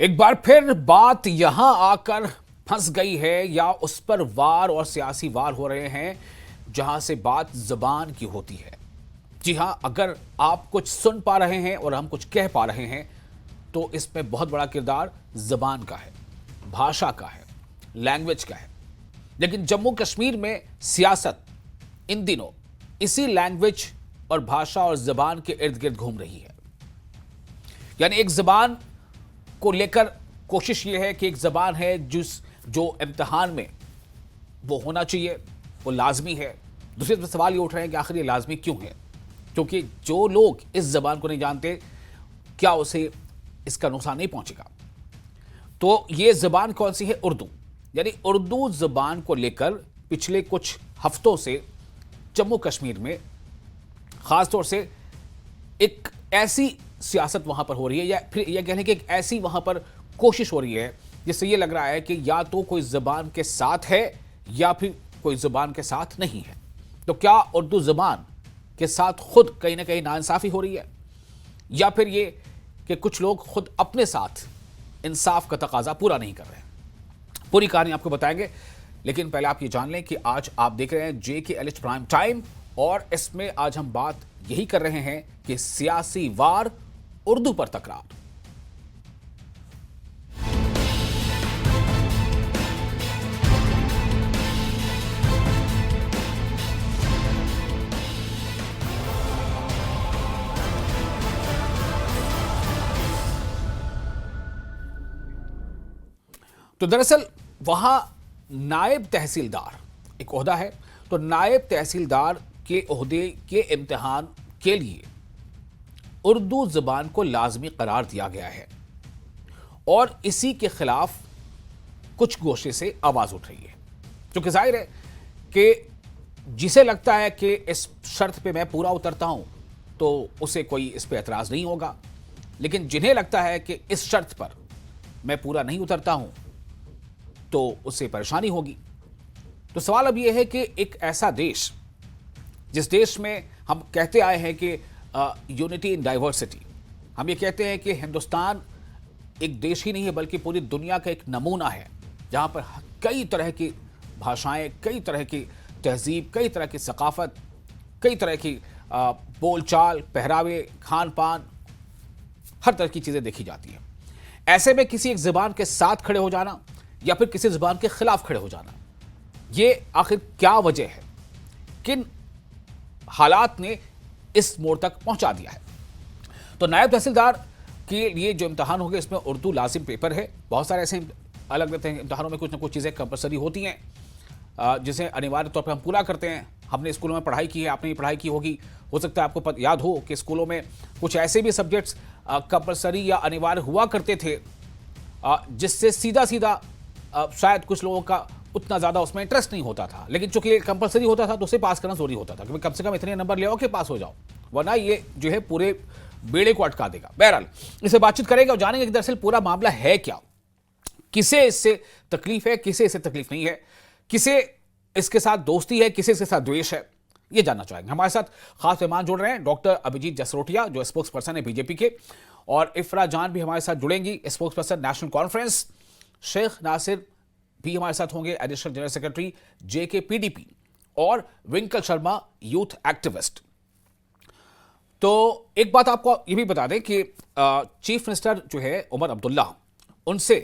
एक बार फिर बात यहां आकर फंस गई है या उस पर वार और सियासी वार हो रहे हैं जहां से बात जुबान की होती है। जी हां, अगर आप कुछ सुन पा रहे हैं और हम कुछ कह पा रहे हैं तो इसमें बहुत बड़ा किरदार जुबान का है, भाषा का है, लैंग्वेज का है। लेकिन जम्मू कश्मीर में सियासत इन दिनों इसी लैंग्वेज और भाषा और जुबान के इर्द गिर्द घूम रही है। यानी एक जुबान को लेकर कोशिश यह है कि एक जबान है जो इम्तिहान में वो होना चाहिए, वो लाजमी है। दूसरी तरफ सवाल ये उठ रहे हैं कि आखिर ये लाजमी क्यों है, क्योंकि जो लोग इस जबान को नहीं जानते क्या उसे इसका नुकसान नहीं पहुंचेगा। तो ये जबान कौन सी है? उर्दू। यानी उर्दू जबान को लेकर पिछले कुछ हफ्तों से जम्मू कश्मीर में खासतौर से एक ऐसी सियासत वहां पर हो रही है, या फिर यह कह लें कि एक ऐसी वहां पर कोशिश हो रही है जिससे यह लग रहा है कि या तो कोई जुबान के साथ है या फिर कोई जुबान के साथ नहीं है। तो क्या उर्दू जुबान के साथ खुद कहीं ना कहीं नाइंसाफी हो रही है, या फिर ये कि कुछ लोग खुद अपने साथ इंसाफ का तकाजा पूरा नहीं कर रहे हैं? पूरी कहानी आपको बताएंगे, लेकिन पहले आप ये जान लें कि आज आप देख रहे हैं JKLH प्राइम टाइम, और इसमें आज हम बात यही कर रहे हैं कि सियासी वार, उर्दू पर तकरार। तो दरअसल वहां नायब तहसीलदार एक ओहदा है, तो नायब तहसीलदार के ओहदे के इम्तिहान के लिए उर्दू जुबान को लाजमी करार दिया गया है, और इसी के खिलाफ कुछ गोशे से आवाज उठ रही है। क्योंकि जाहिर है कि जिसे लगता है कि इस शर्त पे मैं पूरा उतरता हूं तो उसे कोई इस पे एतराज नहीं होगा, लेकिन जिन्हें लगता है कि इस शर्त पर मैं पूरा नहीं उतरता हूं तो उससे परेशानी होगी। तो सवाल अब यह है कि एक ऐसा देश, जिस देश में हम कहते आए हैं कि यूनिटी इन डाइवर्सिटी, हम ये कहते हैं कि हिंदुस्तान एक देश ही नहीं है बल्कि पूरी दुनिया का एक नमूना है, जहां पर कई तरह की भाषाएं, कई तरह की तहजीब, कई तरह की सकाफत, कई तरह की बोलचाल, पहरावे, खान पान, हर तरह की चीज़ें देखी जाती हैं। ऐसे में किसी एक ज़बान के साथ खड़े हो जाना या फिर किसी ज़बान के खिलाफ खड़े हो जाना, ये आखिर क्या वजह है? किन हालात ने इस मोड़ तक पहुंचा दिया है? तो नायब तहसीलदार के लिए जो इम्तिहान होंगे इसमें उर्दू लाजिम पेपर है। बहुत सारे ऐसे अलग रहते हैं इम्तिहानों में, कुछ ना कुछ चीज़ें कंपलसरी होती हैं जिसे अनिवार्य तौर पर हम पूरा करते हैं। हमने स्कूलों में पढ़ाई की है, आपने भी पढ़ाई की होगी, हो सकता है आपको याद हो कि स्कूलों में कुछ ऐसे भी सब्जेक्ट्स कंपलसरी या अनिवार्य हुआ करते थे जिससे सीधा सीधा शायद कुछ लोगों का उतना ज़्यादा उसमें इंटरेस्ट नहीं होता था, लेकिन चूंकि कंपलसरी होता था तो उसे पास करना जरूरी होता था कि कम से कम इतने नंबर ले आओ कि पास हो जाओ, वरना ये जो है पूरे बेड़े को अटका देगा। बहरहाल इसे बातचीत करेंगे और जानेंगे कि दरअसल पूरा मामला है क्या, किसे इससे तकलीफ है, किसे इससे तकलीफ नहीं है, किसे इसके साथ दोस्ती है, किसे इसके साथ द्वेष है, ये जानना चाहेंगे। हमारे साथ खास मेहमान जुड़ रहे हैं डॉक्टर अभिजीत जसरोटिया, जो स्पोक्स पर्सन है बीजेपी के, और इफ्रा जान भी हमारे साथ जुड़ेंगी, spokesperson national conference. Sheikh Nasir भी हमारे साथ होंगे, एडिशनल जनरल सेक्रेटरी JKPDP, और विंकल शर्मा यूथ एक्टिविस्ट। तो एक बात आपको ये भी बता दें कि चीफ मिनिस्टर जो है उमर अब्दुल्ला, उनसे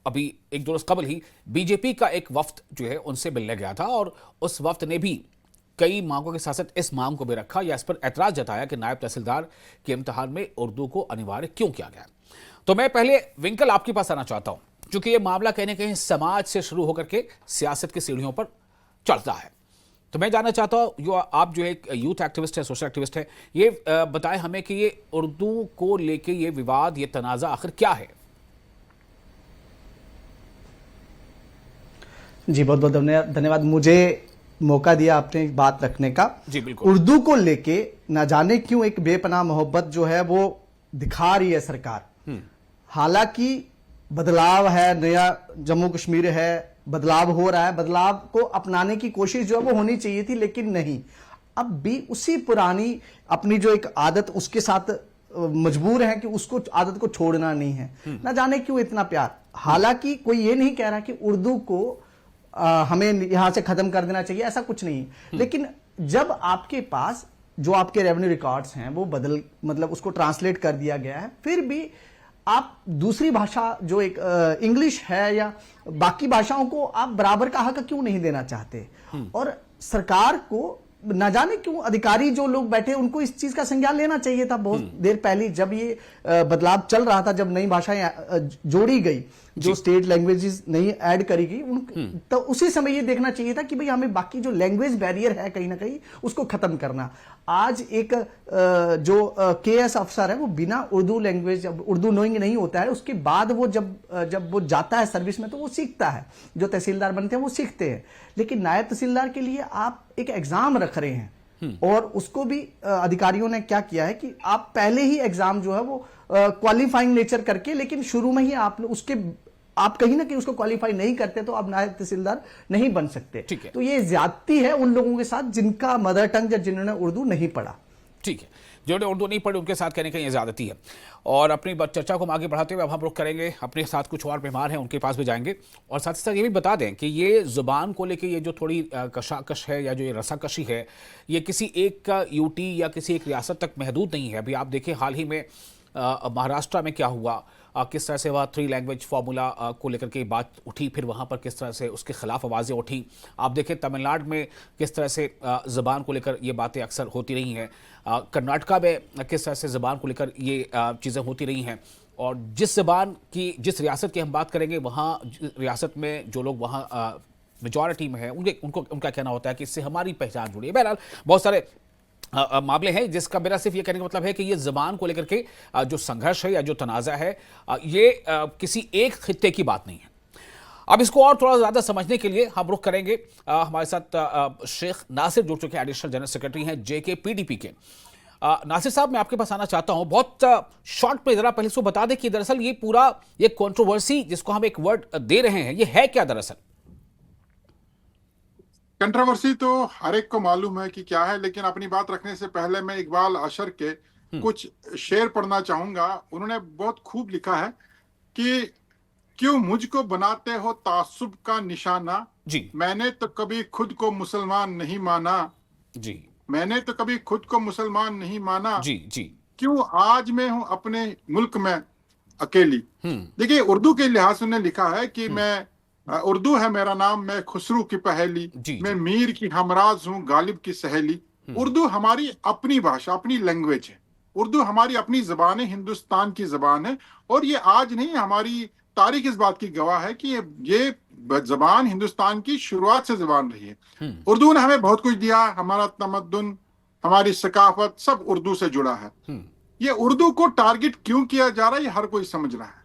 अभी एक दो रोज कबल ही बीजेपी का एक वफ्द जो है उनसे मिलने गया था, और उस वफ्द ने भी कई मांगों के साथ साथ इस मांग को भी रखा या इस पर ऐतराज जताया कि नायब तहसीलदार के इम्तिहान में उर्दू को अनिवार्य क्यों किया गया। तो मैं पहले विंकल आपके पास आना चाहता हूं, क्योंकि यह मामला कहीं ना कहीं समाज से शुरू होकर के सियासत की सीढ़ियों पर चढ़ता है। तो मैं जानना चाहता हूं, आप जो एक यूथ एक्टिविस्ट है, सोशल एक्टिविस्ट है, ये बताएं हमें कि ये उर्दू को लेके ये विवाद, ये तनाज़ा आखिर क्या है? जी बहुत बहुत धन्यवाद मुझे मौका दिया आपने बात रखने का। जी बिल्कुल। उर्दू को लेके ना जाने क्यों एक बेपनाह मोहब्बत जो है वो दिखा रही है सरकार। हालांकि बदलाव है, नया जम्मू कश्मीर है, बदलाव हो रहा है, बदलाव को अपनाने की कोशिश जो है वो होनी चाहिए थी, लेकिन नहीं। अब भी उसी पुरानी अपनी जो एक आदत उसके साथ मजबूर हैं कि उसको आदत को छोड़ना नहीं है। ना जाने क्यों इतना प्यार। हालांकि कोई ये नहीं कह रहा कि उर्दू को हमें यहां से खत्म कर देना चाहिए, ऐसा कुछ नहीं। लेकिन जब आपके पास जो आपके रेवेन्यू रिकॉर्ड्स हैं वो मतलब उसको ट्रांसलेट कर दिया गया है, फिर भी आप दूसरी भाषा जो एक इंग्लिश है या बाकी भाषाओं को आप बराबर का हक क्यों नहीं देना चाहते? और सरकार को ना जाने क्यों अधिकारी जो लोग बैठे उनको इस चीज का संज्ञान लेना चाहिए था बहुत देर पहले, जब ये बदलाव चल रहा था, जब नई भाषाएं जोड़ी गई, जो स्टेट लैंग्वेजेस नई ऐड करी गई, तो उसी समय ये देखना चाहिए था कि भाई हमें बाकी जो लैंग्वेज बैरियर है कहीं ना कहीं उसको खत्म करना। आज एक जो केएस अफसर है वो बिना उर्दू लैंग्वेज, उर्दू नोइंग नहीं होता है, उसके बाद वो जब वो जाता है सर्विस में तो वो सीखता है, जो तहसीलदार बनते हैं वो सीखते हैं। लेकिन नायब तहसीलदार के लिए आप एक एग्जाम रख रहे हैं, और उसको भी अधिकारियों ने क्या किया है कि आप पहले ही एग्जाम जो है वो क्वालिफाइंग नेचर करके, लेकिन शुरू में ही आप कहीं ना कहीं उसको क्वालिफाई नहीं करते तो आप नायब तहसीलदार नहीं बन सकते। तो ये ज्यादती है उन लोगों के साथ जिनका मदर टंग या जिन्होंने उर्दू नहीं पढ़ा। ठीक है, जिन्होंने उर्दू नहीं पढ़ी उनके साथ कहने का ये ज्यादती है। और अपनी चर्चा को आगे बढ़ाते हुए अब हम रुख करेंगे, अपने साथ कुछ और मेहमान हैं उनके पास भी जाएंगे, और साथ ही साथ ये भी बता दें कि ये जुबान को लेके ये जो थोड़ी कशाकश है या जो ये रसाकशी है, ये किसी एक का यूटी या किसी एक रियासत तक महदूद नहीं है। अभी आप देखें हाल ही में महाराष्ट्र में क्या हुआ, किस तरह से वह 3 लैंग्वेज फार्मूला को लेकर के बात उठी, फिर वहाँ पर किस तरह से उसके खिलाफ आवाज़ें उठी। आप देखें तमिलनाडु में किस तरह से ज़बान को लेकर ये बातें अक्सर होती रही हैं, कर्नाटका में किस तरह से ज़बान को लेकर ये चीज़ें होती रही हैं। और जिस ज़बान की जिस रियासत की हम बात करेंगे, वहाँ रियासत में जो लोग वहाँ मेजॉरिटी में है उनका कहना होता है कि इससे हमारी पहचान जुड़ी है। बहरहाल बहुत सारे मामले हैं जिसका मेरा सिर्फ ये कहने का मतलब है कि ये ज़बान को लेकर के जो संघर्ष है या जो तनाज़ा है, ये किसी एक खित्ते की बात नहीं है। अब इसको और थोड़ा ज़्यादा समझने के लिए हम रुख करेंगे, हमारे साथ शेख नासिर जुड़ चुके हैं, एडिशनल जनरल सेक्रेटरी हैं जेके पीडीपी के। नासिर साहब, मैं आपके पास आना चाहता हूं, बहुत शॉर्ट में ज़रा पहले इसको बता दें कि दरअसल ये पूरा ये कंट्रोवर्सी जिसको हम एक वर्ड दे रहे हैं, ये है क्या दरअसल? कंट्रोवर्सी तो हर एक को मालूम है कि क्या है, लेकिन अपनी बात रखने से पहले मैं इकबाल अशर के कुछ शेर पढ़ना चाहूंगा। उन्होंने बहुत खूब लिखा है कि क्यों मुझको बनाते हो तासुब का निशाना, जी मैंने तो कभी खुद को मुसलमान नहीं माना, जी मैंने तो कभी खुद को मुसलमान नहीं माना, जी जी क्यों आज मैं हूं अपने मुल्क में अकेली। देखिए, उर्दू के लिहाज से उन्होंने लिखा है कि मैं उर्दू है मेरा नाम, मैं खुसरू की पहेली, मैं मीर की हमराज हूँ गालिब की सहेली। उर्दू हमारी अपनी भाषा, अपनी लैंग्वेज है। उर्दू हमारी अपनी जबान है, हिंदुस्तान की जबान है। और ये आज नहीं, हमारी तारीख इस बात की गवाह है कि ये जबान हिंदुस्तान की शुरुआत से जबान रही है। उर्दू ने हमें बहुत कुछ दिया, हमारा तमद्दुन, हमारी सकाफत सब उर्दू से जुड़ा है। ये उर्दू को टारगेट क्यों किया जा रहा है, ये हर कोई समझ रहा है।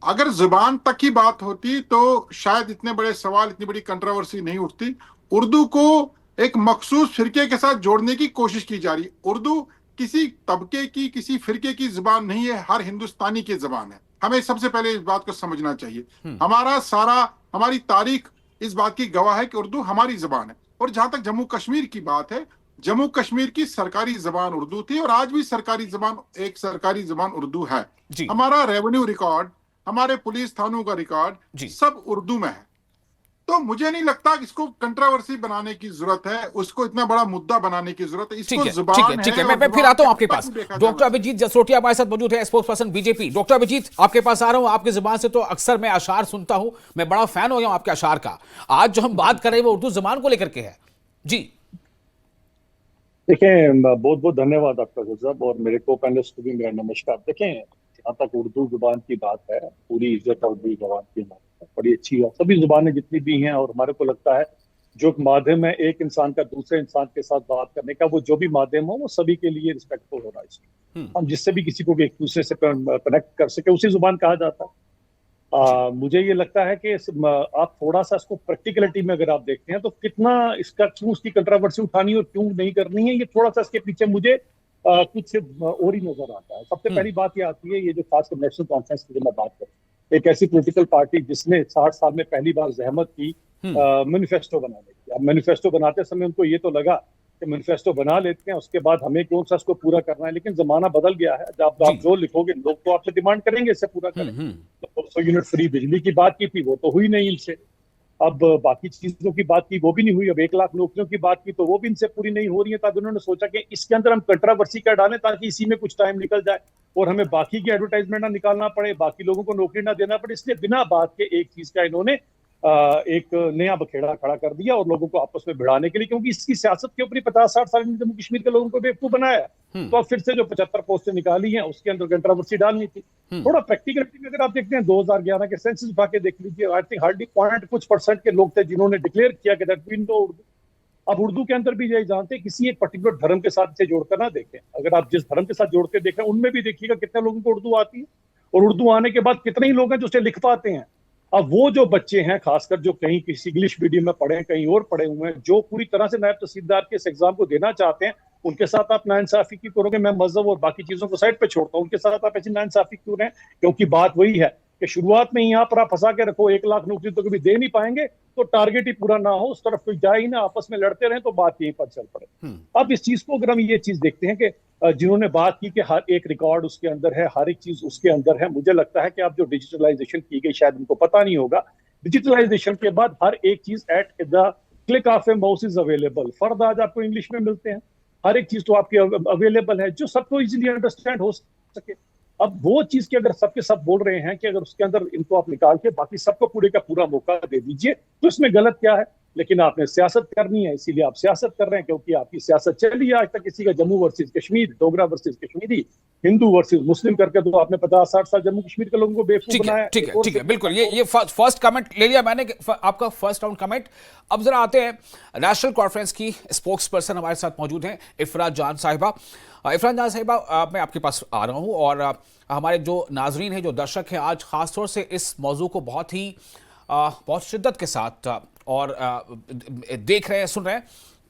अगर जुबान तक की बात होती तो शायद इतने बड़े सवाल, इतनी बड़ी कंट्रोवर्सी नहीं उठती। उर्दू को एक मखसूस फिरके के साथ जोड़ने की कोशिश की जा रही। उर्दू किसी तबके की, किसी फिरके की जुबान नहीं है, हर हिंदुस्तानी की जुबान है। हमें सबसे पहले इस बात को समझना चाहिए। हमारी तारीख इस बात की गवाह है कि उर्दू हमारी जुबान है। और जहां तक जम्मू कश्मीर की बात है, जम्मू कश्मीर की सरकारी जबान उर्दू थी और आज भी सरकारी जबान उर्दू है। हमारा रेवेन्यू रिकॉर्ड, हमारे पुलिस थानों का रिकॉर्ड सब उर्दू में है। तो मुझे नहीं लगता कि इसको कंट्रोवर्सी बनाने की जरूरत है, उसको इतना बड़ा मुद्दा बनाने की जरूरत है। इसको जुबान ठीक है, मैं फिर आता हूं आपके पास। डॉक्टर अभिजीत जसरोटिया हमारे साथ मौजूद है, spokesperson BJP. Doctor Abhijit, आपके पास आ रहा हूं। आपकी जुबान से तो अक्सर मैं अशार सुनता हूं, मैं बड़ा फैन हो गया हूं आपके अशार का। आज जो हम बात कर रहे हैं वो उर्दू जुबान को लेकर के है। जी देखिए, बहुत बहुत धन्यवाद आपका साहब, और मेरे को पैनलिस्ट को भी मेरा नमस्कार। देखें, जहाँ तक उर्दू जुबान की बात है, पूरी इज्जत और उर्दू जुबान की बड़ी अच्छी है। सभी जुबानें जितनी भी हैं, और हमारे को लगता है जो माध्यम है एक इंसान का दूसरे इंसान के साथ बात करने का, वो जो भी माध्यम हो वो सभी के लिए रिस्पेक्टफुल होना चाहिए। हम जिससे भी किसी को भी एक दूसरे से कनेक्ट कर सके, उसी जुबान कहा जाता है। मुझे ये लगता है कि आप थोड़ा सा इसको प्रैक्टिकलिटी में अगर आप देखते हैं तो कितना इसका, क्यों उसकी कंट्रोवर्सी उठानी और क्यों नहीं करनी है, ये थोड़ा सा इसके पीछे मुझे कुछ और ही नजर आता है। सबसे पहली बात ये आती है, ये जो खासकर नेशनल कॉन्फ्रेंस की मैं बात करूँ, एक ऐसी पॉलिटिकल पार्टी जिसने 60 साल में पहली बार जहमत की मैनिफेस्टो बनाने की। अब मैनिफेस्टो बनाते समय उनको ये तो लगा कि मैनिफेस्टो बना लेते हैं, उसके बाद हमें कौन सा इसको पूरा करना है। लेकिन जमाना बदल गया है, जब आप जो लिखोगे लोग तो आपसे डिमांड करेंगे इससे पूरा करें। तो 200 यूनिट फ्री बिजली की बात की थी, वो तो हुई नहीं इनसे। अब बाकी चीजों की बात की, वो भी नहीं हुई। अब 1 लाख नौकरियों की बात की, तो वो भी इनसे पूरी नहीं हो रही है। तब उन्होंने सोचा कि इसके अंदर हम कंट्रोवर्सी का डालें ताकि इसी में कुछ टाइम निकल जाए और हमें बाकी की एडवर्टाइजमेंट ना निकालना पड़े, बाकी लोगों को नौकरी ना देना पड़े। इसलिए बिना बात के एक चीज का इन्होंने एक नया बखेड़ा खड़ा कर दिया और लोगों को आपस में भिड़ाने के लिए, क्योंकि इसकी सियासत के ऊपर 50-60 साल में जम्मू कश्मीर के लोगों को बेवकूफ बनाया। तो अब फिर से जो 75 पोस्टें निकाली हैं उसके अंदर कंट्रोवर्सी डालनी थी। थोड़ा प्रैक्टिकलिटी में अगर आप देखते हैं 2011 के सेंसस उठा के देख लीजिए, आई थिंक हार्डली कुछ % के लोग थे जिन्होंने डिक्लेयर किया कि दैट वी नो उर्दू। अब उर्दू के अंदर भी यही जानते हैं, किसी एक पर्टिकुलर धर्म के साथ इसे जोड़कर ना देखें। अगर आप जिस धर्म के साथ जोड़ के देखें उनमें भी देखिएगा कितने लोगों को उर्दू आती है, और उर्दू आने के बाद कितने ही लोग हैं जो उसे लिख पाते हैं। अब वो जो बच्चे हैं, खासकर जो कहीं किसी इंग्लिश मीडियम में पढ़े हैं, कहीं और पढ़े हुए हैं, जो पूरी तरह से नायब तहसीलदार के इस एग्जाम को देना चाहते हैं, उनके साथ आप नाइंसाफी क्यों करोगे? मैं मजहब और बाकी चीजों को साइड पे छोड़ता हूं, उनके साथ आप ऐसी नाइंसाफी क्यों रहे? क्योंकि बात वही है कि शुरुआत में यहाँ पर आप फंसा के रखो, 1 लाख नौकरी तो कभी दे नहीं पाएंगे, तो टारगेट ही पूरा ना हो, उस तरफ कोई जाए ही ना, आपस में लड़ते रहे, तो बात यहीं पर चल पड़े। अब इस चीज को अगर हम ये चीज देखते हैं कि जिन्होंने बात की कि हर एक रिकॉर्ड उसके अंदर है, हर एक चीज उसके अंदर है, मुझे लगता है कि आप जो डिजिटलाइजेशन की गई, शायद उनको पता नहीं होगा, डिजिटलाइजेशन के बाद हर एक चीज at the click of a mouse is available. Further आज आपको इंग्लिश में मिलते हैं, हर एक चीज तो आपकी अवेलेबल है जो सबको इजीली अंडरस्टैंड हो सके। अब वो चीज की अगर सबके सब बोल रहे हैं कि अगर उसके अंदर इनको आप निकाल के बाकी सबको पूरे का पूरा मौका दे दीजिए, तो इसमें गलत क्या है? लेकिन आपने सियासत करनी है, इसीलिए आप सियासत कर रहे हैं, क्योंकि आपकी सियासत चली आज तक किसी का Jammu versus Kashmir, Dogra versus Kashmiri, Hindu versus Muslim करके, तो आपने 50-60 साल जम्मू कश्मीर के लोगों को बेवकूफ बनाया। ठीक है, बिल्कुल। ये फर्स्ट कमेंट ले लिया मैंने, आपका फर्स्ट राउंड कमेंट। अब जरा आते हैं, नेशनल कॉन्फ्रेंस की स्पोक्स पर्सन हमारे साथ मौजूद हैं, इफरात जान साहिबा। इफरात जान साहिबा, मैं आपके पास आ रहा हूं, और हमारे जो नाजरीन हैं, जो दर्शक हैं, आज खासतौर से इस मौजू को बहुत शिद्दत के साथ और देख रहे हैं, सुन रहे हैं,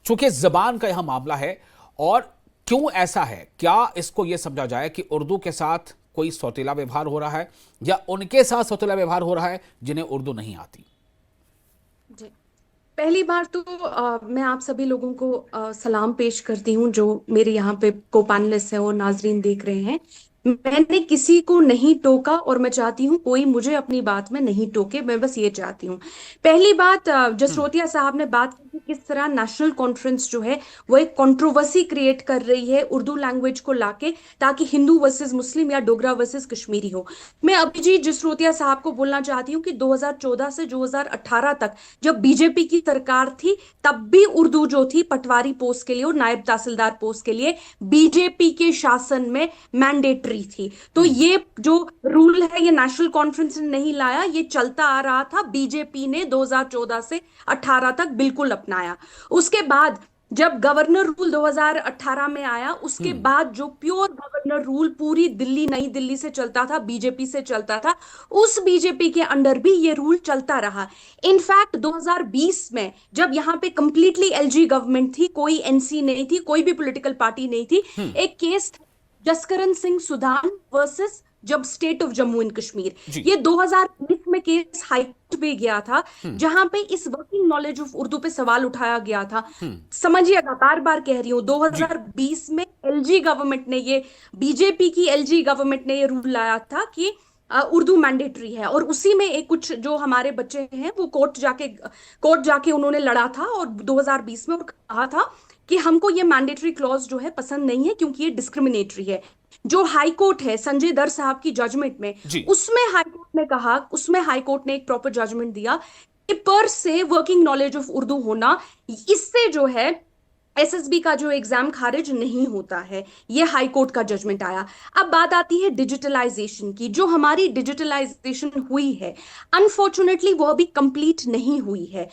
चूंकि जबान का यह मामला है। और क्यों ऐसा है? क्या इसको यह समझा जाए कि उर्दू के साथ कोई सौतेला व्यवहार हो रहा है, या उनके साथ सौतेला व्यवहार हो रहा है जिन्हें उर्दू नहीं आती? जी, पहली बार तो मैं आप सभी लोगों को सलाम पेश करती हूँ जो मेरे यहाँ पे को पैनलिस्ट है और नाजरीन देख रहे हैं। मैंने किसी को नहीं टोका और मैं चाहती हूँ कोई मुझे अपनी बात में नहीं टोके, मैं बस ये चाहती हूँ। पहली बात, जसरोटिया साहब ने बात की किस तरह नेशनल कॉन्फ्रेंस जो है वो एक कंट्रोवर्सी क्रिएट कर रही है उर्दू लैंग्वेज को लाके, ताकि हिंदू वर्सेस मुस्लिम या डोगरा वर्सेस कश्मीरी हो। मैं अभी जी जसरोटिया साहब को बोलना चाहती हूँ कि 2014 से 2018 तक जब बीजेपी की सरकार थी, तब भी उर्दू जो थी पटवारी पोस्ट के लिए और नायब तहसीलदार पोस्ट के लिए बीजेपी के शासन में मैंडेटरी थी। तो ये जो रूल है ये नेशनल कॉन्फ्रेंस ने नहीं लाया, ये चलता आ रहा था, बीजेपी ने 2014 से 18 तक बिल्कुल अपनाया। उसके बाद जब गवर्नर रूल 2018 में आया, उसके बाद जो प्योर गवर्नर रूल पूरी दिल्ली, नई दिल्ली से चलता था, बीजेपी से चलता था, उस बीजेपी के अंडर भी ये रूल चलता रहा। इनफैक्ट 2020 में जब यहाँ पे कंप्लीटली एलजी गवर्नमेंट थी, कोई एनसी नहीं थी, कोई भी पॉलिटिकल पार्टी नहीं थी, एक केस जसकरण सिंह सुधान वर्सेस जब state of Jammu and Kashmir, ये 2020 में केस हाईकोर्ट पे गया था, जहां पे इस वर्किंग नॉलेज ऑफ उर्दू पे सवाल उठाया गया था। समझिएगा, बार बार कह रही हूं, 2020 में एलजी गवर्नमेंट ने, ये बीजेपी की एलजी गवर्नमेंट ने ये रूल लाया था कि उर्दू मैंडेटरी है, और उसी में एक कुछ जो हमारे बच्चे हैं वो कोर्ट जाके उन्होंने लड़ा था और 2020 में कहा था कि हमको ये मैंडेटरी क्लॉज जो है पसंद नहीं है क्योंकि ये डिस्क्रिमिनेटरी है। जो हाई कोर्ट है संजय दर साहब की जजमेंट में, उसमें हाई कोर्ट ने एक प्रॉपर जजमेंट दिया कि पर से वर्किंग नॉलेज ऑफ उर्दू होना, इससे जो है एसएसबी का जो एग्जाम खारिज नहीं होता है। ये हाई कोर्ट का जजमेंट आया। अब बात आती है डिजिटलाइजेशन की। जो हमारी डिजिटलाइजेशन हुई है, अनफॉर्चुनेटली वो अभी कंप्लीट नहीं हुई है।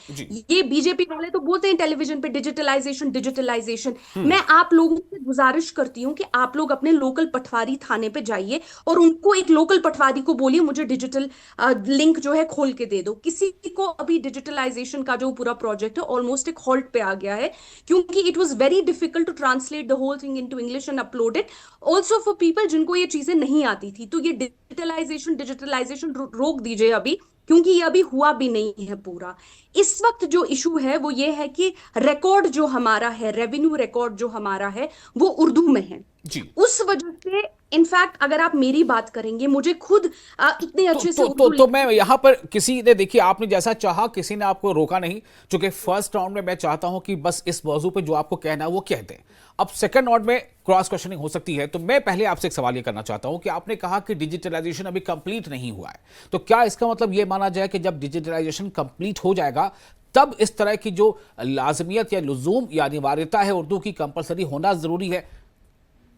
ये बीजेपी वाले तो बोलते हैं टेलीविजन पे डिजिटलाइजेशन। मैं आप लोगों से गुजारिश करती हूँ कि आप लोग अपने लोकल पटवारी थाने पे जाइए और उनको एक लोकल पटवारी को बोलिए मुझे डिजिटल लिंक जो है खोल के दे दो। किसी को अभी डिजिटलाइजेशन का जो पूरा प्रोजेक्ट है ऑलमोस्ट एक हॉल्ट पे आ गया है, क्योंकि it was very difficult to translate the whole thing into English and upload it. Also for people जिनको ये चीजें नहीं आती थी, तो ये डिजिटलाइजेशन रोक दीजिए अभी, क्योंकि ये अभी हुआ भी नहीं है पूरा। इस वक्त जो इशू है वो ये है कि रिकॉर्ड जो हमारा है, रेवेन्यू रिकॉर्ड जो हमारा है, वो उर्दू में है जी। उस वजह से इनफैक्ट अगर आप मेरी बात करेंगे, मुझे खुद इतने अच्छे से तो मैं यहां पर, किसी ने, देखिए आपने जैसा चाहा, किसी ने आपको रोका नहीं, क्योंकि फर्स्ट राउंड में मैं चाहता हूं कि बस इस मौजू पे जो आपको कहना है वो कह दें। अब सेकंड राउंड में क्रॉस क्वेश्चनिंग हो सकती है, तो मैं पहले आपसे एक सवाल ये करना चाहता हूं कि आपने कहा कि डिजिटलाइजेशन अभी कंप्लीट नहीं हुआ है, तो क्या इसका मतलब ये माना जाए कि जब डिजिटलाइजेशन कंप्लीट हो जाएगा तब इस तरह की जो लाजमियत या लुजूम या अनिवार्यता है उर्दू की कंपलसरी होना जरूरी है,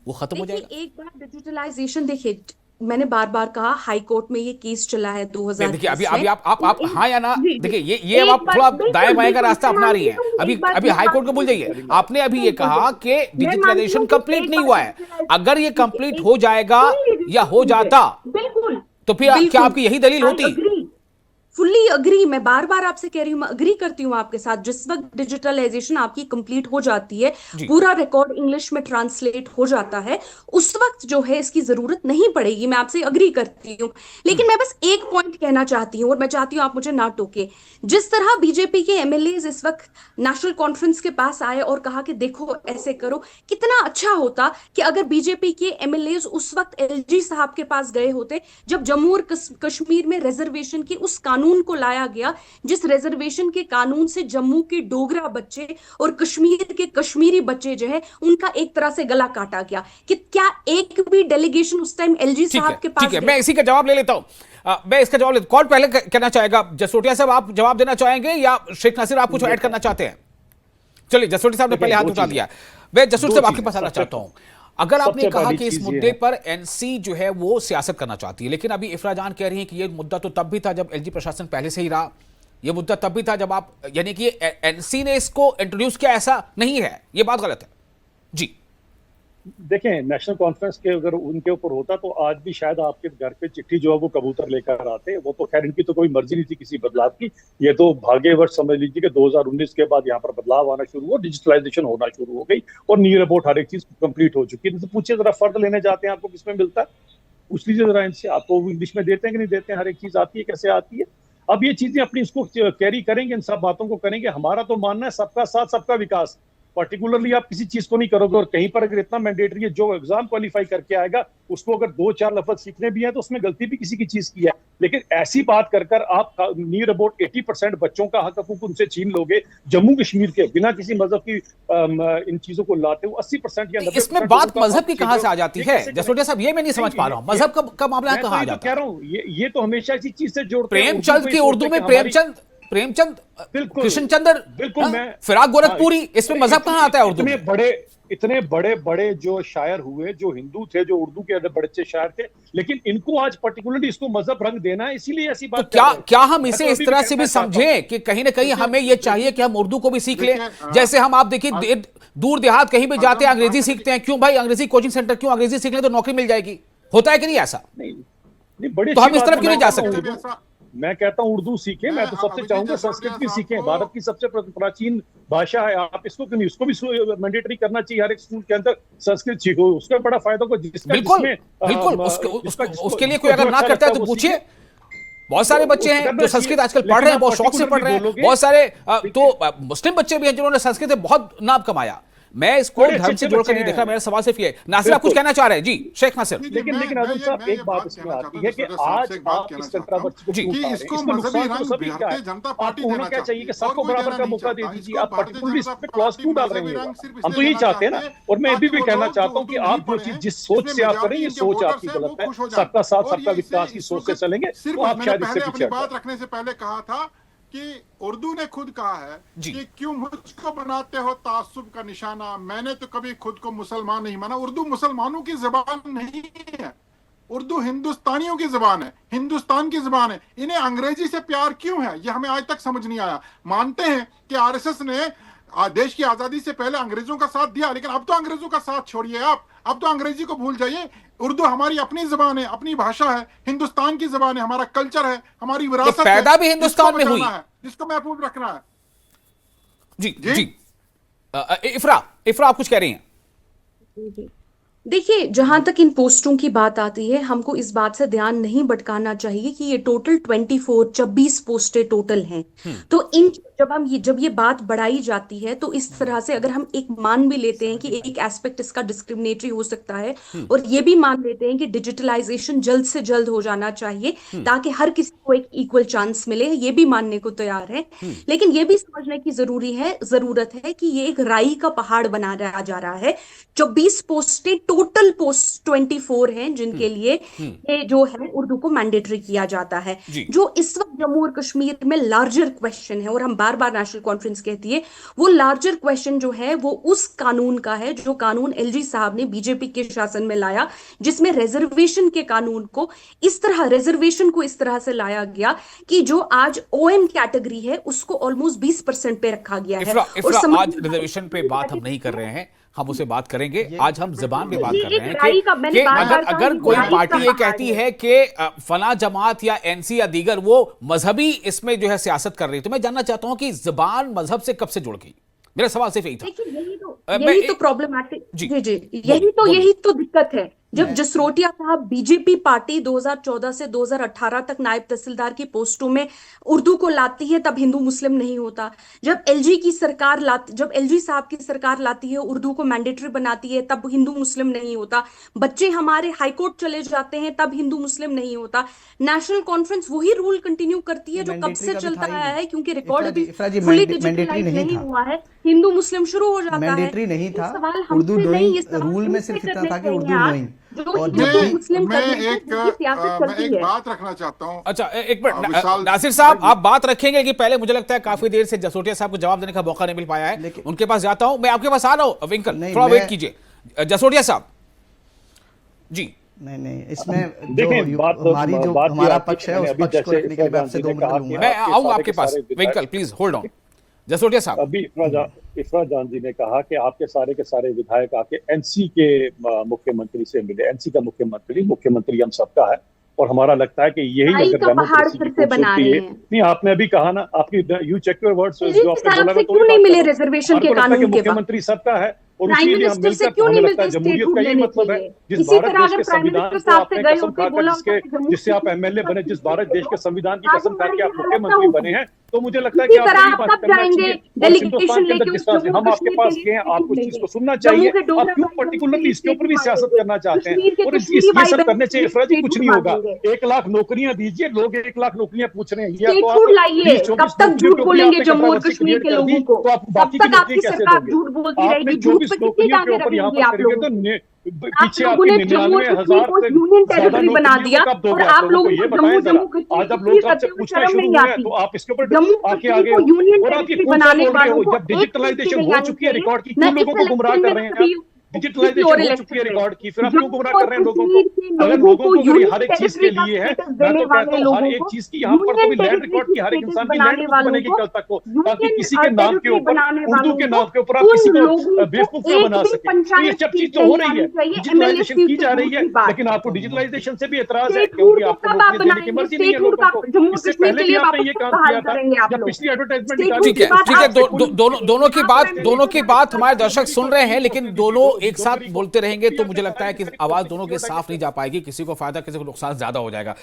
वो खत्म हो जाएगा? एक बार डिजिटलाइजेशन, देखिए मैंने बार बार कहा, हाई कोर्ट में ये केस चला है 2000। देखिए अभी आप हाँ या ना, देखिए ये अब आप थोड़ा दाएं बाएं का रास्ता अपना रही है। अभी हाई कोर्ट को भूल जाइए। आपने अभी ये कहा कि डिजिटलाइजेशन कंप्लीट नहीं हुआ है, अगर ये कंप्लीट हो जाएगा या हो जाता, बिल्कुल, तो फिर क्या आपकी यही दलील होती? फुल्ली अग्री, मैं बार बार आपसे कह रही हूँ, मैं अग्री करती हूँ आपके साथ। जिस वक्त डिजिटलाइजेशन आपकी कंप्लीट हो जाती है, पूरा रिकॉर्ड इंग्लिश में ट्रांसलेट हो जाता है, उस वक्त जो है इसकी जरूरत नहीं पड़ेगी, मैं आपसे अग्री करती हूँ। लेकिन मैं बस एक पॉइंट कहना चाहती हूँ, और मैं चाहती हूँ आप मुझे ना टोके। जिस तरह बीजेपी के एमएलएज इस वक्त नेशनल कॉन्फ्रेंस के पास आए और कहा कि देखो ऐसे करो, कितना अच्छा होता कि अगर बीजेपी के एमएलएज उस वक्त एलजी साहब के पास गए होते, जब जम्मू और कश्मीर में रिजर्वेशन की उस कानून को लाया गया, जिस रिजर्वेशन के कानून से जम्मू के डोगरा बच्चे और कश्मीर के कश्मीरी बच्चे जो है उनका एक तरह से गला काटा गया, कि क्या एक भी डेलीगेशन उस टाइम एलजी साहब के पास? ठीक है, मैं इसी का जवाब ले लेता हूं। मैं इसका जवाब लेता हूं। कौन पहले कहना चाहेगा? जसरोटिया साहब आप जवाब देना चाहेंगे या शेख नासिर आप कुछ ऐड करना चाहते हैं? चलिए, जसरोटिया साहब ने पहले हाथ उठा दिया। मैं जसरोटिया साहब आपके पास आना चाहता हूं। अगर आपने कहा कि इस मुद्दे पर एनसी जो है वो सियासत करना चाहती है, लेकिन अभी इफ्रा जान कह रही है कि ये मुद्दा तो तब भी था जब एलजी प्रशासन पहले से ही रहा, ये मुद्दा तब भी था जब आप, यानी कि एनसी ने इसको इंट्रोड्यूस किया, ऐसा नहीं है, ये बात गलत है जी। देखें, नेशनल कॉन्फ्रेंस के अगर उनके ऊपर होता तो आज भी शायद आपके घर पे चिट्ठी जो है वो कबूतर लेकर आते। वो तो खैर इनकी तो कोई मर्जी नहीं थी किसी बदलाव की, ये तो भाग्यवश समझ लीजिए कि 2019 के बाद यहाँ पर बदलाव आना शुरू हुआ, डिजिटलाइजेशन होना शुरू हो गई और नियर अबाउट हर एक चीज कंप्लीट हो चुकी है। तो पूछिए जरा, फर्द लेने जाते हैं आपको किसमें मिलता है, पूछ लीजिए जरा इनसे, आपको इंग्लिश में देते हैं कि नहीं देते हैं, हर एक चीज आती है, कैसे आती है। अब ये चीजें अपनी इसको कैरी करेंगे, इन सब बातों को करेंगे। हमारा तो मानना है सबका साथ सबका विकास, पर्टिकुलरली आप किसी चीज को नहीं करोगे, और कहीं पर अगर इतना मैंडेटरी है, जो एग्जाम क्वालिफाई करके आएगा उसको अगर 2-4 लफ्ज सीखने भी है तो उसमें गलती भी किसी की चीज की है। लेकिन ऐसी बात कर कर आप नियर अबाउट 80% बच्चों का हक हकूक उनसे छीन लोगे, जम्मू कश्मीर के बिना किसी मजहब की इन चीजों को लाते हो 80% या 90%। इसमें बात मजहब की कहां से आ जाती है जसरोटिया साहब? ये मैं नहीं समझ पा रहा हूं, मजहब का मामला कहां आ जाता है? कह रहा हूं ये तो हमेशा इसी चीज से जोड़ते हैं। प्रेमचंद की उर्दू में प्रेमचंद कृष्णचंद्र, बिल्कुल, मैं फिराक गोरखपुरी, इसमें मजहब कहां आता है उर्दू में? इतने बड़े जो शायर हुए, जो हिंदू थे, जो उर्दू के बड़े अच्छे शायर थे, लेकिन इनको आज पर्टिकुलरली इसको मजहब रंग देना है, इसीलिए ऐसी बात। तो क्या हम इसे इस तरह से भी समझें कि कहीं ना कहीं हमें यह चाहिए कि हम उर्दू को भी सीख लें? जैसे हम, आप देखिए, दूर देहात कहीं भी जाते हैं अंग्रेजी सीखते हैं, क्यों भाई अंग्रेजी कोचिंग सेंटर, क्यों अंग्रेजी सीख लें तो नौकरी मिल जाएगी, होता है कि नहीं ऐसा? नहीं, बड़ी तो हम इस तरफ क्यों नहीं जा सकते? मैं कहता हूँ उर्दू सीखें, मैं तो सबसे चाहूंगा संस्कृत भी सीखें, भारत की सबसे प्राचीन भाषा है। आप इसको क्यों नहीं, उसको भी मैंडेटरी करना चाहिए, हर एक स्कूल के अंदर संस्कृत सीखो, उसका बड़ा फायदा होगा। बिल्कुल, उसके लिए कोई अगर ना करता है तो पूछिए। बहुत सारे बच्चे हैं जो संस्कृत आजकल पढ़ रहे हैं, बहुत शौक से पढ़ रहे हैं, बहुत सारे तो मुस्लिम बच्चे भी हैं जिन्होंने संस्कृत में बहुत नाम कमाया। मैं इसको धर्म से जोड़कर नहीं देख रहा, मेरा सवाल सिर्फ ये। नासिर आप कुछ कहना चाह रहे हैं? जी शेख नासिर। लेकिन अर्जुन साहब, एक बात इसमें आती है कि आज आप इस कंट्रोवर्सी को इसको मजहबी रंग भारतीय जनता पार्टी देना क्या चाहिए कि सबको बराबर का मौका दे दीजिए। आप पर्टिकुलरली इस पे क्लॉज क्यों डाल रहे हैं? हम तो यही चाहते हैं ना। और मैं भी कहना चाहता हूँ कि आप जो चीज जिस सोच से आप करें, ये सोच आपकी गलत है। सबका साथ सबका विकास की सोच से चलेंगे तो आप शायद इससे पीछे। बात रखने से पहले कहा था कि उर्दू ने खुद कहा है कि क्यों मुझको बनाते हो तासुब का निशाना, मैंने तो कभी खुद को मुसलमान नहीं माना। उर्दू मुसलमानों की जबान नहीं है, उर्दू हिंदुस्तानियों की जबान है, हिंदुस्तान की जबान है। इन्हें अंग्रेजी से प्यार क्यों है, ये हमें आज तक समझ नहीं आया। मानते हैं कि आरएसएस ने देश की आजादी से पहले अंग्रेजों का साथ दिया, लेकिन अब तो अंग्रेजों का साथ छोड़िए आप, अब तो अंग्रेजी को भूल जाइए। उर्दू हमारी अपनी जबान है, अपनी भाषा है, हिंदुस्तान की जबान है, हमारा कल्चर है, हमारी विरासत है, पैदा भी हिंदुस्तान में हुई, जिसको महफूज रखना है। जी जी इफ्रा इफ्रा आप कुछ कह रही हैं? जी। देखिए, जहां तक इन पोस्टों की बात आती है, हमको इस बात से ध्यान नहीं भटकाना चाहिए कि ये टोटल 24 पोस्टें टोटल हैं। तो इन जब ये बात बढ़ाई जाती है, तो इस तरह से अगर हम एक मान भी लेते हैं कि एक एस्पेक्ट इसका डिस्क्रिमिनेटरी हो सकता है, और ये भी मान लेते हैं कि डिजिटलाइजेशन जल्द से जल्द हो जाना चाहिए ताकि हर किसी को एक इक्वल चांस मिले, ये भी मानने को तैयार है। लेकिन ये भी समझने की जरूरत है कि ये एक राई का पहाड़ बनाया जा रहा है। 24 पोस्टें, टोटल पोस्ट 24 हैं जिनके लिए ये जो है उर्दू को मैंडेटरी किया जाता है। जो इस वक्त जम्मू और कश्मीर में लार्जर क्वेश्चन है, और हम बार बार नेशनल कॉन्फ्रेंस कहती है, वो लार्जर क्वेश्चन जो है वो उस कानून का है जो कानून एलजी साहब ने बीजेपी के शासन में लाया, जिसमें रिजर्वेशन को इस तरह से लाया गया कि जो आज ओएम कैटेगरी है उसको ऑलमोस्ट 20% पे रखा गया है। इफ्रा, आज रिजर्वेशन पे बात हम नहीं कर रहे हैं, हम उसे बात करेंगे। आज हम जबान पे बात कर रहे हैं कि अगर कोई पार्टी ये कहती है कि फला जमात या एनसी या दीगर वो मजहबी इसमें जो है सियासत कर रही है, तो मैं जानना चाहता हूं कि जबान मजहब से कब से जुड़ गई? मेरा सवाल सिर्फ यही था। यही तो प्रॉब्लमैटिक जी यही तो दिक्कत है। जब जसरोटिया साहब बीजेपी पार्टी 2014 से 2018 तक नायब तहसीलदार की पोस्टों में उर्दू को लाती है, तब हिंदू मुस्लिम नहीं होता। जब एलजी साहब की सरकार लाती है, उर्दू को मैंडेटरी बनाती है, तब हिंदू मुस्लिम नहीं होता। बच्चे हमारे हाईकोर्ट चले जाते हैं, तब हिंदू मुस्लिम नहीं होता। नेशनल कॉन्फ्रेंस वही रूल कंटिन्यू करती है जो कब से चलता आया है, क्योंकि रिकॉर्ड भी फुली डिजिटलाइज नहीं हुआ है। हिंदू मुस्लिम शुरू हो जाता है। मैंडेटरी नहीं था, उर्दू रूल में सिर्फ इतना था कि उर्दू नोइंग। और मैं एक बात रखना चाहता हूं। अच्छा, एक मिनट नासिर साहब, आप बात रखेंगे कि पहले मुझे लगता है काफी देर से जसरोटिया साहब को जवाब देने का मौका नहीं मिल पाया है, उनके पास जाता हूं। मैं आपके पास आ रहा हूं विंकल, थोड़ा वेट कीजिए। जसरोटिया साहब जी। नहीं, इसमें जो हमारा पक्ष है उस पक्ष को रखने के लिए मैं आपसे 2 मिनट लूंगा। मैं आऊंगा आपके पास। विंकल प्लीज होल्ड ऑन। जसरोटिया साहब, अभी इफ्रा जान जी ने कहा कि आपके सारे के सारे विधायक आके एनसी के मुख्यमंत्री से मिले। एनसी का मुख्यमंत्री हम सबका है, और हमारा लगता है कि यही अगर डेमोक्रेसी की खूबसूरती है। नहीं, आपने अभी कहा ना, आपकी यू चेक योर वर्ड्स, जो आपने बोला तो नहीं मिले रिजर्वेशन के कानून के मुख्यमंत्री सबका है, और इसीलिए हम मिलकर हमें लगता है जमहूरियत का यही मतलब है। जिस भारत देश के संविधान को आपने कसम खाकर जिससे आप एमएलए बने, जिस भारत देश के संविधान की कसम खाकर आप मुख्यमंत्री बने हैं, तो मुझे लगता है कि आप यही बात करना चाहिए। हिंदुस्तान के अंदर जिस तरह से हम आपके पास गए हैं, आपको इस चीज को सुनना चाहिए। आप क्यों पर्टिकुलरली इसके ऊपर भी सियासत करना चाहते हैं? और ये सब करने से इफ्रा जी कुछ नहीं होगा। 1 लाख नौकरियां दीजिए, लोग 1 लाख नौकरियां पूछ रहे हैं। तो कब तक झूठ बोलेंगे जम्मू और कश्मीर के लोगों को? कब तक आपकी सरकार झूठ बोलती रहेगी? झूठ पे कितनी टांगे रखेंगे आप लोग? पीछे आप लोगों ने जम्मू और कश्मीर को यूनियन टेरिटरी बना दिया, और आप लोगों को जम्मू आज अब लोग आपसे पूछना शुरू हुए तो आप इसके ऊपर आके आगे यूनियन और आपकी टेरिटरी बनाने वालों को जब डिजिटलाइजेशन हो चुकी है रिकॉर्ड की, क्यों लोगों को गुमराह कर रहे हैं? डिजिटलाइजेशन हो चुकी है रिकॉर्ड की, फिर आप क्यों गुमराह कर रहे हैं लोगों को? अगर लोगों को हर एक चीज के लिए है, मैं तो कहता हूँ हर एक चीज की यहाँ पर तो भी लैंड रिकॉर्ड की, हर एक इंसान की लैंड रिकॉर्ड बनेगी कल तक को, ताकि किसी के नाम के ऊपर, उर्दू के नाम के ऊपर आप किसी को बेवकूफ न बना सके। ये सब चीज तो हो रही है, डिजिटलाइजेशन की जा रही है, लेकिन आपको डिजिटलाइजेशन से भी एतराज है क्योंकि आपको नौकरी देने की मर्जी नहीं है लोगों को। इससे पहले भी आपने ये काम किया था जब पिछली एडवर्टाइजमेंट निकाली। ठीक है, दोनों की बात हमारे दर्शक सुन रहे हैं, लेकिन दोनों एक साथ बोलते रहेंगे तो मुझे लगता है कि आवाज दोनों के साफ नहीं जा पाएगी, किसी को फायदा किसी को नुकसान ज्यादा हो जाएगा।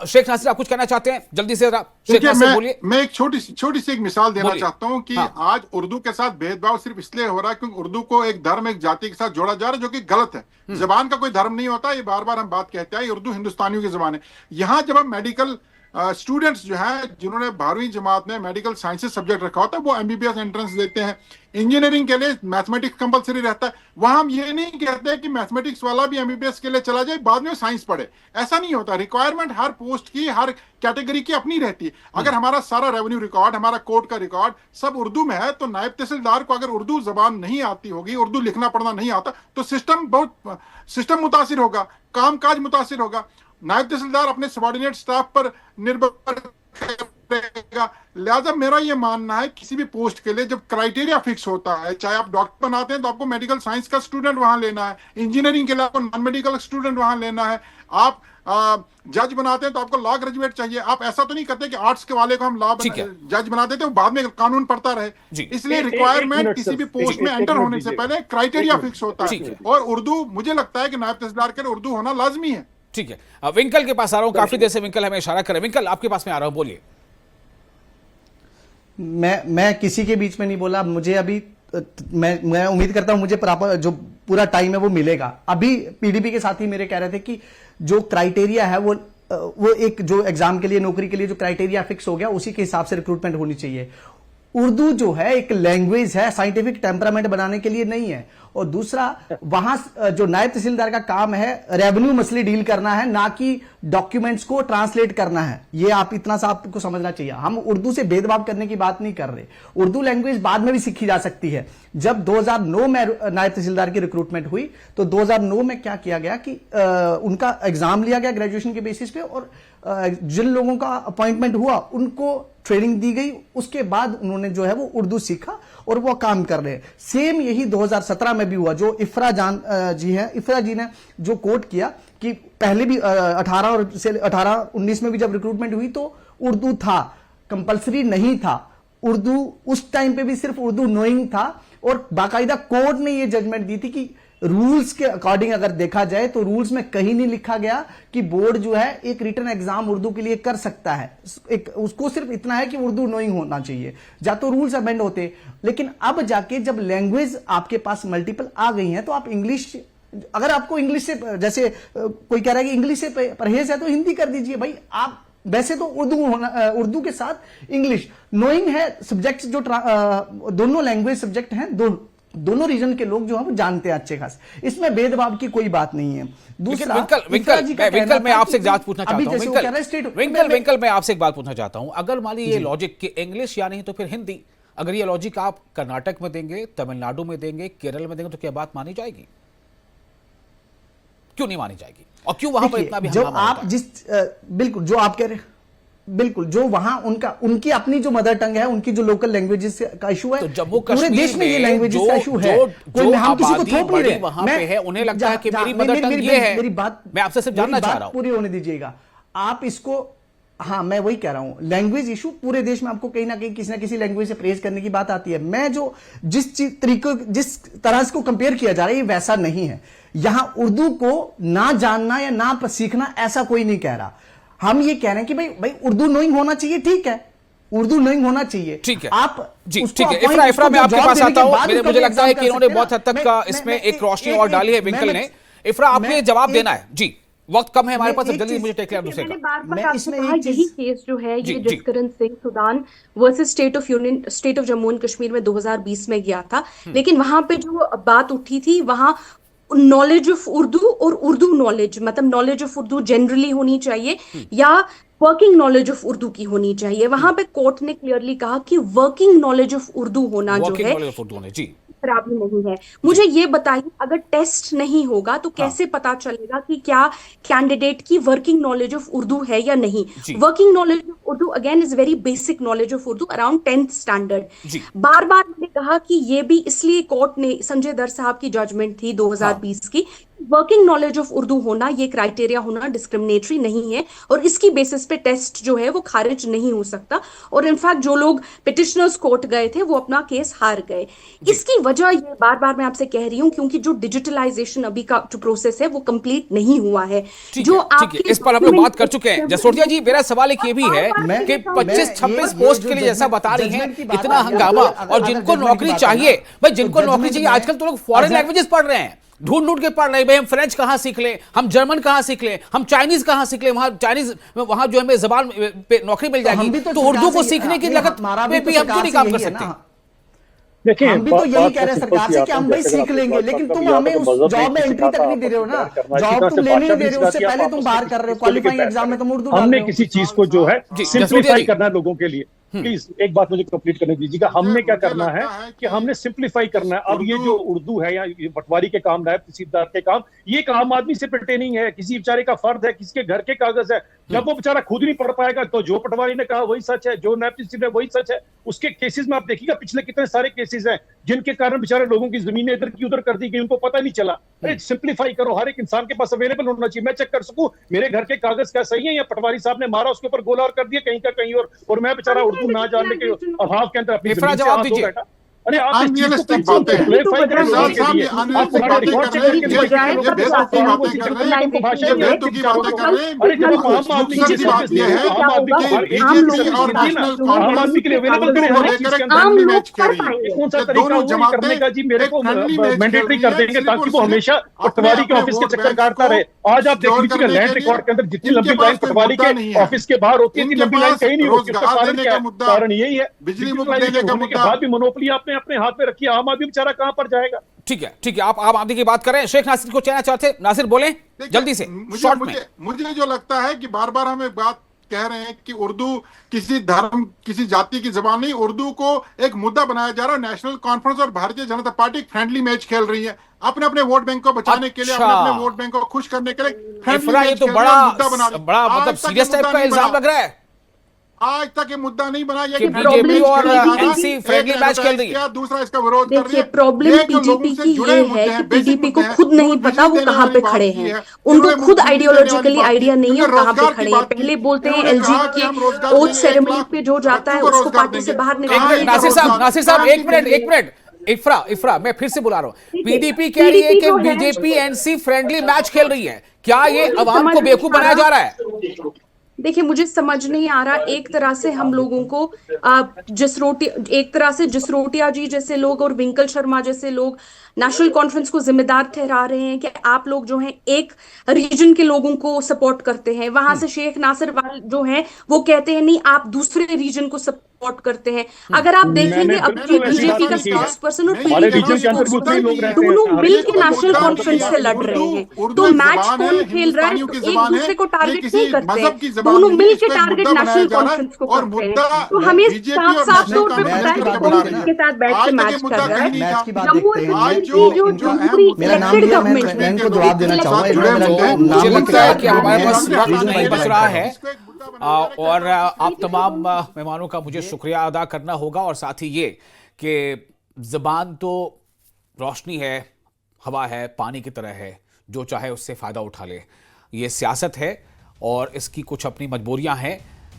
शेख नासिर, आप कुछ कहना चाहते हैं? जल्दी से शेख नासिर बोलिए। मैं एक छोटी सी एक मिसाल देना चाहता हूं कि आज उर्दू के साथ भेदभाव सिर्फ इसलिए हो रहा है क्योंकि उर्दू को एक धर्म, एक जाति के साथ जोड़ा जा रहा है, जो कि गलत है। जबान का कोई धर्म नहीं होता, ये बार बार हम बात कहते हैं। उर्दू हिंदुस्तानियों की जबान है। यहां जब हम मेडिकल स्टूडेंट्स जो हैं जिन्होंने 12वीं जमात में मेडिकल साइंसेस सब्जेक्ट रखा होता है, वो एमबीबीएस एंट्रेंस देते हैं। इंजीनियरिंग के लिए मैथमेटिक्स कंपलसरी रहता है। वहां हम ये नहीं कहते कि मैथमेटिक्स वाला भी एमबीबीएस के लिए चला जाए, बाद में साइंस पढ़े। ऐसा नहीं होता। रिक्वायरमेंट हर पोस्ट की, हर कैटेगरी की अपनी रहती है। अगर हमारा सारा रेवेन्यू रिकॉर्ड, हमारा कोर्ट का रिकॉर्ड सब उर्दू में है, तो नायब तहसीलदार को अगर उर्दू जबान नहीं आती होगी, उर्दू लिखना पढ़ना नहीं आता, तो सिस्टम मुतासिर होगा, काम काज मुतासिर होगा। नायब तहसीलदार अपने सबॉर्डिनेट स्टाफ पर निर्भर करेगा। लिहाजा मेरा ये मानना है किसी भी पोस्ट के लिए जब क्राइटेरिया फिक्स होता है, चाहे आप डॉक्टर बनाते हैं तो आपको मेडिकल साइंस का स्टूडेंट वहां लेना है, इंजीनियरिंग के लिए आपको नॉन मेडिकल स्टूडेंट वहां लेना है, आप जज बनाते हैं तो आपको लॉ ग्रेजुएट चाहिए। आप ऐसा तो नहीं करते कि आर्ट्स के वाले को हम लॉ जज बना देते हैं, बाद में कानून पढ़ता रहे। इसलिए रिक्वायरमेंट किसी भी पोस्ट में एंटर होने से पहले क्राइटेरिया फिक्स होता है, और उर्दू मुझे लगता है कि नायब तहसीलदार के लिए उर्दू होना लाजमी है। ठीक है, विंकल के पास आ रहा हूं, काफी देर से विंकल हमें इशारा कर रहे हैं। विंकल आपके पास में आ रहा हूं, बोलिए। मैं किसी के बीच में नहीं बोला। मुझे अभी मैं उम्मीद करता हूं मुझे प्रॉपर जो पूरा टाइम है वो मिलेगा। अभी पीडीपी के साथी मेरे कह रहे थे कि जो क्राइटेरिया है वो एक जो एग्जाम के लिए, नौकरी के लिए जो क्राइटेरिया फिक्स हो गया उसी के हिसाब से रिक्रूटमेंट होनी चाहिए। उर्दू जो है एक लैंग्वेज है, साइंटिफिक टेम्परामेंट बनाने के लिए नहीं है। और दूसरा, वहां जो नायब तहसीलदार का काम है रेवेन्यू मसले डील करना है, ना कि डॉक्यूमेंट्स को ट्रांसलेट करना है। ये आप इतना सा आपको समझना चाहिए। हम उर्दू से भेदभाव करने की बात नहीं कर रहे। उर्दू लैंग्वेज बाद में भी सीखी जा सकती है। जब 2009 में नायब तहसीलदार की रिक्रूटमेंट हुई तो 2009 में क्या किया गया कि उनका एग्जाम लिया गया ग्रेजुएशन के बेसिस पे, और जिन लोगों का अपॉइंटमेंट हुआ उनको ट्रेनिंग दी गई। उसके बाद उन्होंने जो है वो उर्दू सीखा और वो काम कर रहे हैं। सेम यही 2017 में भी हुआ। जो इफ्रा जान जी हैं, इफ्रा जी ने जो कोट किया कि पहले भी 18-19 में भी जब रिक्रूटमेंट हुई तो उर्दू था, कंपलसरी नहीं था। उर्दू उस टाइम पे भी सिर्फ उर्दू नोइंग था, और बाकायदा कोर्ट ने ये जजमेंट दी थी कि रूल्स के अकॉर्डिंग अगर देखा जाए तो रूल्स में कहीं नहीं लिखा गया कि बोर्ड जो है एक रिटन एग्जाम उर्दू के लिए कर सकता है। एक उसको सिर्फ इतना है कि उर्दू नोइंग होना चाहिए, जा तो रूल्स अमेंड होते। लेकिन अब जाके जब लैंग्वेज आपके पास मल्टीपल आ गई है तो आप इंग्लिश, अगर आपको इंग्लिश से, जैसे कोई कह रहा है कि इंग्लिश से परहेज है तो हिंदी कर दीजिए भाई। आप वैसे तो उर्दू के साथ इंग्लिश नोइंग है सब्जेक्ट, जो दोनों लैंग्वेज सब्जेक्ट हैं, दोनों रीजन के लोग जो हैं वो जानते हैं अच्छे खास। इसमें भेदभाव की कोई बात नहीं है। दूसरा, विंकल मैं आपसे एक बात पूछना चाहता हूं। विंकल मैं आपसे एक बात पूछना चाहता हूं। अगर मान लीजिए ये लॉजिक कि इंग्लिश या नहीं तो फिर हिंदी, अगर ये लॉजिक आप कर्नाटक में देंगे, तमिलनाडु में देंगे, केरल में देंगे, तो क्या बात मानी जाएगी? क्यों नहीं मानी जाएगी? और क्यों वहां पर इतना भी जो आप जिस बिल्कुल जो आप कह रहे हैं, बिल्कुल जो वहां उनकी अपनी जो मदर टंग है, उनकी जो लोकल लैंग्वेजेस का इशू है, तो जम्मू पूरे देश में ये लैंग्वेजेस का इशू है। कोई हम किसी को थोप नहीं रहे वहां पे है, उन्हें लगता है कि मेरी मदर टंग ये है। मेरी बात, मैं आपसे सिर्फ जानना चाह रहा हूं, पूरी होने दीजिएगा आप इसको। हाँ, मैं वही कह रहा हूं, लैंग्वेज इशू पूरे देश में आपको कहीं ना कहीं किसी ना किसी लैंग्वेज से प्रेज करने की बात आती है। मैं जो जिस तरह से कंपेयर किया जा रहा है ये वैसा नहीं है। यहां उर्दू को ना जानना या ना सीखना ऐसा कोई नहीं कह रहा। हम ये कह रहे हैं कि भाई उर्दू नोइंग होना चाहिए, ठीक है, उर्दू नोइंग होना चाहिए। ठीक है आप जी, ठीक है। इफ्रा मैं आपके पास आता हूं। मुझे लगता है कि इन्होंने बहुत हद तक इसमें एक रोशनी और डाली है विंकल ने। इफ्रा, आपने जवाब देना है जी, वक्त कम है हमारे पास, जल्दी मुझे टेक लिया दूसरे का। मैं इसमें यही केस जो है ये Jaskaran Singh Sudan versus state of Jammu and Kashmir में 2020 में गया था। लेकिन वहां पे जो बात उठी थी, वहां नॉलेज ऑफ उर्दू और उर्दू नॉलेज, मतलब नॉलेज ऑफ उर्दू जनरली होनी चाहिए या वर्किंग नॉलेज ऑफ उर्दू की होनी चाहिए। वहां पे कोर्ट ने क्लियरली कहा कि वर्किंग नॉलेज ऑफ उर्दू होना जो है खराबी नहीं है। मुझे ये बताइए, अगर टेस्ट नहीं होगा तो कैसे पता चलेगा कि क्या कैंडिडेट की वर्किंग नॉलेज ऑफ उर्दू है या नहीं? Working knowledge of Urdu again is very basic knowledge of Urdu around 10th standard. बार बार मैंने कहा कि ये भी इसलिए कोर्ट ने, संजय दर साहब की जजमेंट थी 2020 की, वर्किंग नॉलेज ऑफ उर्दू होना, ये क्राइटेरिया होना डिस्क्रिमिनेटरी नहीं है और इसकी बेसिस पे टेस्ट जो है वो खारिज नहीं हो सकता। और इनफैक्ट जो लोग पिटिशनर्स कोर्ट गए थे वो अपना केस हार गए। इसकी वजह ये बार बार मैं आपसे कह रही हूँ क्योंकि जो डिजिटलाइजेशन अभी का जो प्रोसेस है वो कंप्लीट नहीं हुआ है। जो आपके इस पर हम लोग बात कर चुके हैं। जसरोटिया जी, मेरा सवाल एक ये भी है कि 25-26 पोस्ट के लिए जैसा बता रही हैं, इतना हंगामा, और जिनको नौकरी चाहिए, भाई जिनको नौकरी चाहिए, आजकल तो लोग फॉरेन लैंग्वेजेस पढ़ रहे हैं, ढूंढ के पढ़ रहे हैं। हम फ्रेंच कहां सीख लें, हम जर्मन कहां सीख लें, हम चाइनीज कहां सीख लें, वहां जो हमें जबान पे नौकरी मिल जाएगी, तो उर्दू को सीखने की लागत पे भी हम क्यों नहीं काम कर सकते? देखिए, हम भी तो यही कह रहे हैं सरकार से कि हम भाई सीख लेंगे, लेकिन तुम हमें उस जॉब में एंट्री तक नहीं दे रहे हो ना। जॉब तुम लेने नहीं दे रहे हो, उससे पहले तुम बाहर कर रहे हो, क्वालिफाइंग एग्जाम में तुम उर्दू डाल रहे हो। हमने किसी चीज को जो है सिंप्लीफाई करना है लोगों के लिए। प्लीज एक बात मुझे कंप्लीट करने दीजिएगा। हमने क्या करना है कि हमने सिंप्लीफाई करना है। अब ये जो उर्दू है या ये पटवारी के काम, नायब तहसीलदार के काम, ये एक आम आदमी से पर्टेनिंग है, किसी बेचारे का फर्द है, किसी के घर के कागज है, जब वो बेचारा खुद नहीं पढ़ पाएगा तो जो पटवारी ने कहा वही सच है, जो नायब तहसीलदार वही सच है। उसके केसेस में आप देखिएगा पिछले कितने सारे केसेस हैं जिनके कारण बेचारे लोगों की जमीनें इधर की उधर कर दी गई, उनको पता नहीं चला। अरे सिंप्लीफाई करो, हर एक इंसान के पास अवेलेबल होना चाहिए। मैं चेक कर सकूं मेरे घर के कागज क्या सही है या पटवारी साहब ने मारा उसके ऊपर गोला और कर दिया कहीं का कहीं और मैं बेचारा उर्दू ना जानने के अभाव के अंदर अपनी जमीन से हाथ धो बैठा। अरे आप इस चीज को अनरियलिस्टिक बातें हैं। क्लैरिफाई करें साहब, लोगों के लिए। ये आप अनरियलिस्टिक हमारे बातें रिकॉर्ड कर चेक रहे हैं, करके ये देखिए, बेवकूफी लोग बातें कर आपको रहे हैं, सिर्फ लाइन की भाषा ये में बेवकूफी बातें कर रहे हैं। अरे जब हम आम आदमी दूसरी की बात ये है आम आदमी को हर एक बीजेपी चीज और नेशनल आम आदमी के लिए अवेलेबल करें हर एक चीज के अंदर। आम फ्रेंडली लोग मैच कर खेल रही पाएंगे। है। कौन सा ये तरीका दोनों वो जमातें करने का जी मेरे एक को friendly match मैंडेटरी खेल कर रही है, देंगे सिर्फ ताकि और वो सिर्फ हमेशा अपने पटवारी के अपने ऑफिस के वोट चक्कर बैंक काटता को रहे। आज आप देख सिक्योर लीजिएगा करने लैंड के लिए रिकॉर्ड के अंदर जितनी इनके लंबी पास लाइन कोई पटवारी मुद्दा के नहीं है। ऑफिस के बाहर होती है, इतनी इनके लंबी लाइन पास कहीं नहीं होती। उसका रोजगार कारण देने क्या का है? मुद्दा, कारण यही है बिजली मुफ्त डिजिटलाइजेशन देने का होने के मुद्दा। बाद भी मोनोपोली आपने अपने हाथ में रखी है। आम आदमी बेचारा कहां पर जाएगा? ठीक है, आप आम आदमी की बात करें। शेख नासिर को कहना चाहते, नासिर बोले जल्दी से, शॉर्ट में। मुझे जो लगता है कि बार बार हम एक बात कह रहे हैं कि उर्दू किसी धर्म किसी जाति की जबान नहीं, उर्दू को एक मुद्दा बनाया जा रहा है। नेशनल कॉन्फ्रेंस और Bharatiya Janata party friendly match खेल रही है अपने अपने वोट बैंक को बचाने के लिए, अपने अपने वोट बैंक को खुश करने के लिए फ्रेंडली इफरा, ये मैच तो खेल रही है, मुद्दा बना बड़ा रही है। बड़ा आज मतलब तक ये सीरियस टाइप मुद्दा का नहीं इल्जाम बना। लग रहा है आज तक ये मुद्दा नहीं बना कि बीजेपी और एनसी फ्रेंडली मैच खेल रही है। दूसरा इसका विरोध कर रही देखिए है। प्रॉब्लम ये जो लोगों बीजेपी से की जुड़े ये मुद्दे है हैं, कि बेसिक बीजेपी को मुद्दे हैं, खुद नहीं जो पता वो बिजली कहाँ देने पे वाली खड़े बात की हैं। है, उनको इन्होंने खुद बिजली देने वाली आइडियोलॉजिकली बात की, आइडिया नहीं है इन्होंने वो कहाँ पे रोजगार की खड़े हैं। बात की, पहले बोलते हैं इन्होंने कहा एलजी कि हम के रोजगार ओथ देंगे, 1 सेरेमनी लाख पे जो जाता है बच्चों को उसको रोजगार पार्टी से देंगे। बाहर एक निकाल मिनट नासिर साहब, एक मिनट इफ्रा, मैं फिर से बुला रहा हूँ। पीडीपी कह रही है कि बीजेपी एनसी फ्रेंडली मैच खेल रही है। क्या ये अवाम को बेवकूफ बनाया जा रहा है? देखिए मुझे समझ नहीं आ रहा। एक तरह से हम लोगों को एक तरह से जसरोटिया जी जैसे लोग और विंकल शर्मा जैसे लोग नेशनल कॉन्फ्रेंस को जिम्मेदार ठहरा रहे हैं कि आप लोग जो हैं एक रीजन के लोगों को सपोर्ट करते हैं। वहां से शेख नासिर वाल जो हैं वो कहते हैं नहीं आप दूसरे रीजन को सपोर्ट करते हैं। अगर आप देखेंगे अब बीजेपी का स्पोक्स पर्सन और हमारे पीडीपी रीजन के का अंदर भी स्पोक्स उतने ही लोग पर्सन रहते हैं। दोनों हर मिल एक के को नेशनल मुद्दा कॉन्फ्रेंस से लड़ रहे हैं। तो मैच कौन खेल रहा है एक दूसरे को टारगेट नहीं करते, दोनों मिल के टारगेट नेशनल कॉन्फ्रेंस को करते हैं। तो हमें साफ साफ तौर पे पता है कि कौन किसके साथ बैठ के मैच कर रहा है। मैच की बात जम्मू और देखते हैं। कश्मीर की जो जमहूरी मेरा नाम इलेक्टेड लिया, मैं गवर्नमेंट इनको जवाब देना चाहूंगा। मुझे लगता है कि हमारे पास वक्त नहीं रीजन बच रहा है और और आप तमाम मेहमानों का मुझे शुक्रिया अदा करना होगा। और साथ ही ये कि ज़बान तो रोशनी है, हवा है, पानी की तरह है, जो चाहे उससे फ़ायदा उठा ले। ये सियासत है और इसकी कुछ अपनी मजबूरियां हैं,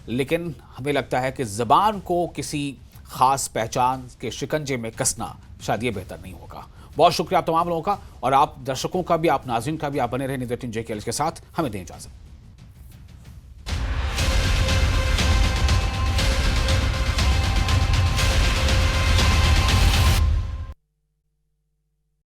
लेकिन हमें लगता है कि ज़बान को किसी ख़ास पहचान के शिकंजे में कसना शायद ये बेहतर नहीं होगा। बहुत शुक्रिया आप तमाम लोगों का, और आप दर्शकों का भी, आप नाज़रीन का भी। आप बने रहे न्यूज़ 18 JKL के साथ। हमें दें इजाज़त।